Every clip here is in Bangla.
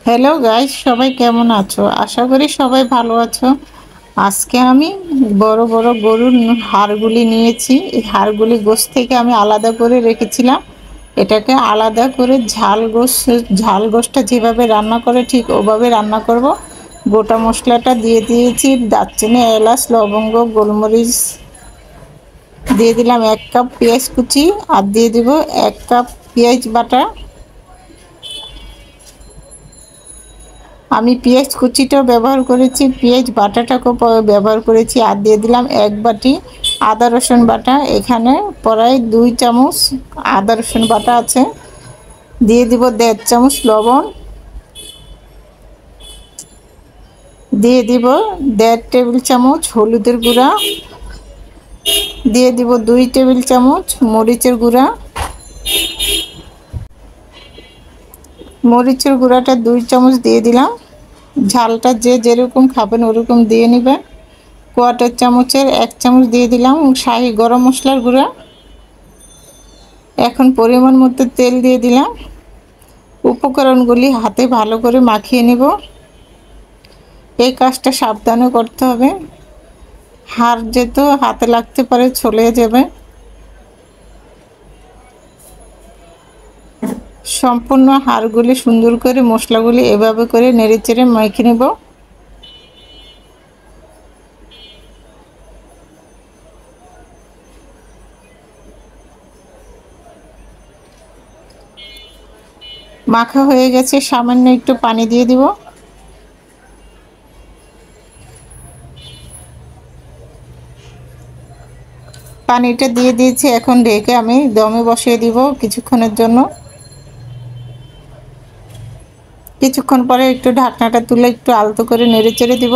হ্যালো গাইস, সবাই কেমন আছো? আশা করি সবাই ভালো আছো। আজকে আমি বড় বড় গরুর হাড়গুলি নিয়েছি। এই হাড়গুলি গোশত থেকে আমি আলাদা করে রেখেছিলাম। এটাকে আলাদা করে ঝাল গোশটা যেভাবে রান্না করে ঠিক ওভাবে রান্না করব। গোটা মশলাটা দিয়ে দিয়েছি, দারচিনি, এলাচ, লবঙ্গ, গোলমরিচ। দিয়ে দিলাম 1 কাপ পেঁয়াজ কুচি, আর দিয়ে দিব 1 কাপ পেঁয়াজ বাটা। আমি পেঁয়াজ কুচিটাও ব্যবহার করেছি, পেঁয়াজ বাটাটাকেও ব্যবহার করেছি। আর দিয়ে দিলাম 1 বাটি আদা রসুন বাটা। এখানে প্রায় 2 চামচ আদা রসুন বাটা আছে। দিয়ে দিব 1.5 চামচ লবণ। দিয়ে দিব 1.5 টেবিল চামচ হলুদের গুঁড়া। দিয়ে দিব 2 টেবিল চামচ মরিচের গুঁড়া। মরিচের গুঁড়াটা 2 চামচ দিয়ে দিলাম। ঝালটা যে যেরকম খাবেন ওরকম দিয়ে নেবেন। কোয়াটার চামচের 1 চামচ দিয়ে দিলাম শাহি গরম মশলার গুঁড়া। এখন পরিমাণ মতো তেল দিয়ে দিলাম। উপকরণগুলি হাতে ভালো করে মাখিয়ে নেব। এই কাজটা সাবধানে করতে হবে, হাড় যেহেতু হাতে লাগতে পারে, ছলে যাবে। সম্পূর্ণ হাড়গুলি সুন্দর করে মশলাগুলি এভাবে করে নেড়েচেড়ে মেখে নেব। মাখা হয়ে গেছে, সামান্য একটু পানি দিয়ে দিব। পানিটা দিয়ে দিয়েছি, এখন ঢেকে আমি দমে বসিয়ে দিব কিছুক্ষণের জন্য। কিছুক্ষণ পরে একটু ঢাকনাটা তুলে একটু আলতো করে নেড়ে চেড়ে দিব।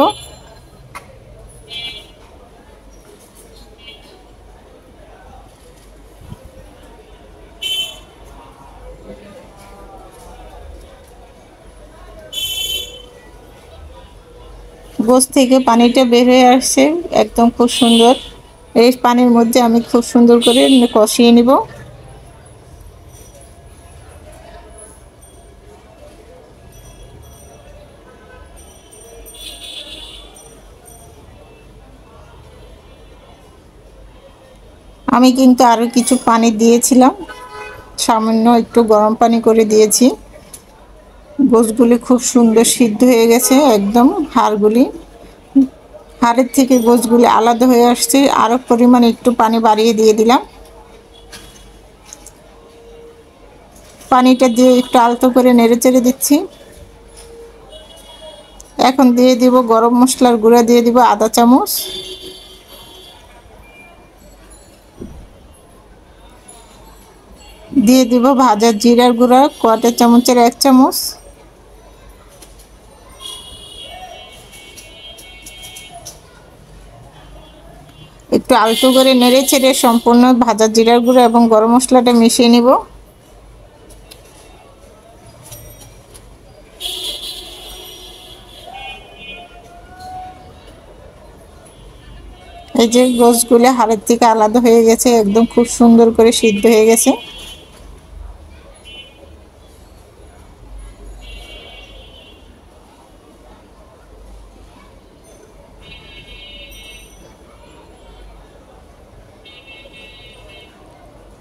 গোশ থেকে পানিটা বের হয়ে আসছে, একদম খুব সুন্দর। এই পানির মধ্যে আমি খুব সুন্দর করে কষিয়ে নিব। আমি কিন্তু আরও কিছু পানি দিয়েছিলাম, সামান্য একটু গরম পানি করে দিয়েছি। গোশগুলি খুব সুন্দর সিদ্ধ হয়ে গেছে, একদম হাড়ের থেকে গোশগুলি আলাদা হয়ে আসছে। আরও পরিমাণ একটু পানি বাড়িয়ে দিয়ে দিলাম। পানিটা দিয়ে একটু আলতো করে নেড়ে চেড়ে দিচ্ছি। এখন দিয়ে দিব গরম মশলার গুঁড়া, দিয়ে দিব আধা চামচ। দিয়ে দিব ভাজা জিরার গুঁড়া কোয়াটার চামচের 1 চামচ। একটু আলতো করে নেড়ে ছেড়ে সম্পূর্ণ ভাজা জিরার গুঁড়া এবং গরম মশলাটা মিশিয়ে নিব। এই যে গোশগুলো হাড়ের থেকে আলাদা হয়ে গেছে, একদম খুব সুন্দর করে সিদ্ধ হয়ে গেছে।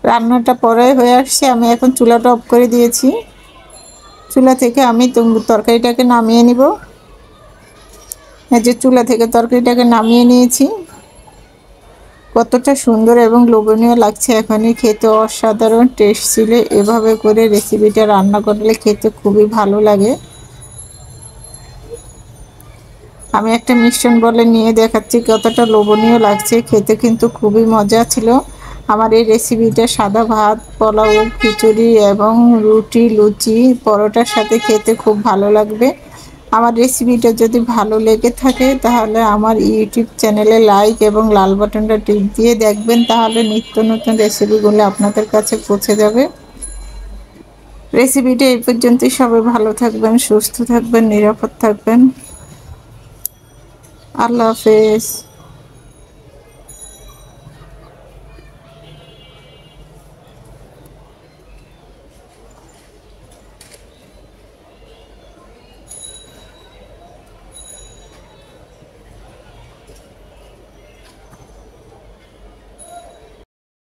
রান্নাটা পরে হয়ে আসছে, আমি এখন চুলাটা অফ করে দিয়েছি। চুলা থেকে আমি তরকারিটাকে নামিয়ে নিব। এই যে চুলা থেকে তরকারিটাকে নামিয়ে নিয়েছি। কতটা সুন্দর এবং লোভনীয় লাগছে, এখনই খেতে অসাধারণ টেস্ট ছিল। এভাবে করে রেসিপিটা রান্না করলে খেতে খুবই ভালো লাগে। আমি একটা মিশ্রণ বলে নিয়ে দেখাচ্ছি কতটা লোভনীয় লাগছে, খেতে কিন্তু খুবই মজা ছিল। আমার এই রেসিপিটা সাদা ভাত, পোলাও, খিচুড়ি এবং রুটি, লুচি, পরোটার সাথে খেতে খুব ভালো লাগবে। আমার রেসিপিটা যদি ভালো লেগে থাকে তাহলে আমার ইউটিউব চ্যানেলে লাইক এবং লাল বাটনটা টিপ দিয়ে দেখবেন, তাহলে নিত্য নতুন রেসিপিগুলো আপনাদের কাছে পৌঁছে যাবে। রেসিপিটা এই পর্যন্তই। সবাই ভালো থাকবেন, সুস্থ থাকবেন, নিরাপদ থাকবেন। আল্লাহ হাফেজ।